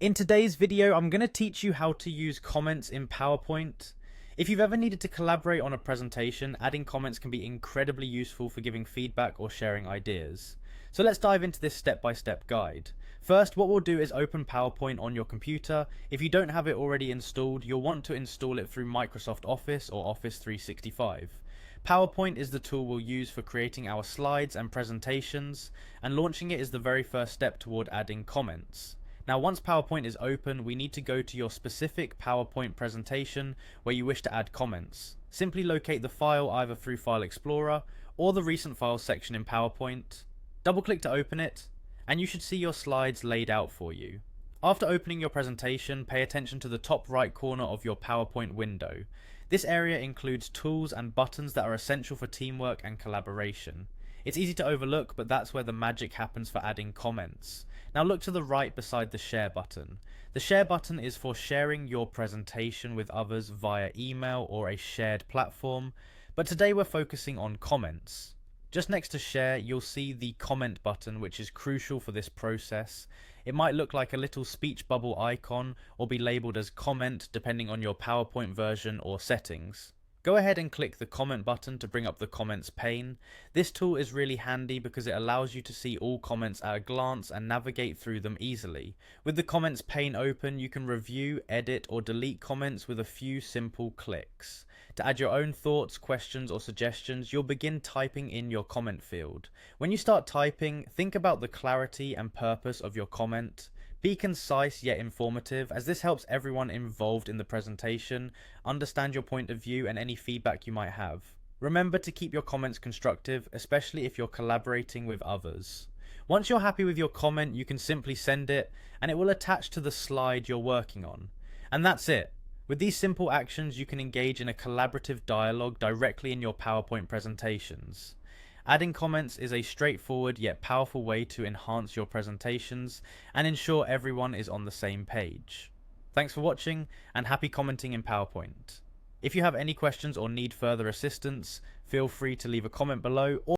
In today's video, I'm going to teach you how to use comments in PowerPoint. If you've ever needed to collaborate on a presentation, adding comments can be incredibly useful for giving feedback or sharing ideas. So let's dive into this step-by-step guide. First, what we'll do is open PowerPoint on your computer. If you don't have it already installed, you'll want to install it through Microsoft Office or Office 365. PowerPoint is the tool we'll use for creating our slides and presentations, and launching it is the very first step toward adding comments. Now, once PowerPoint is open, we need to go to your specific PowerPoint presentation where you wish to add comments. Simply locate the file either through File Explorer or the Recent Files section in PowerPoint. Double-click to open it, and you should see your slides laid out for you. After opening your presentation, pay attention to the top right corner of your PowerPoint window. This area includes tools and buttons that are essential for teamwork and collaboration. It's easy to overlook, but that's where the magic happens for adding comments. Now look to the right beside the share button. The share button is for sharing your presentation with others via email or a shared platform, but today we're focusing on comments. Just next to share, you'll see the comment button, which is crucial for this process. It might look like a little speech bubble icon or be labeled as comment depending on your PowerPoint version or settings. Go ahead and click the comment button to bring up the comments pane. This tool is really handy because it allows you to see all comments at a glance and navigate through them easily. With the comments pane open, you can review, edit, or delete comments with a few simple clicks. To add your own thoughts, questions, or suggestions, you'll begin typing in your comment field. When you start typing, think about the clarity and purpose of your comment. Be concise yet informative, as this helps everyone involved in the presentation understand your point of view and any feedback you might have. Remember to keep your comments constructive, especially if you're collaborating with others. Once you're happy with your comment, you can simply send it, and it will attach to the slide you're working on. And that's it. With these simple actions, you can engage in a collaborative dialogue directly in your PowerPoint presentations. Adding comments is a straightforward yet powerful way to enhance your presentations and ensure everyone is on the same page. Thanks for watching, and happy commenting in PowerPoint. If you have any questions or need further assistance, feel free to leave a comment below or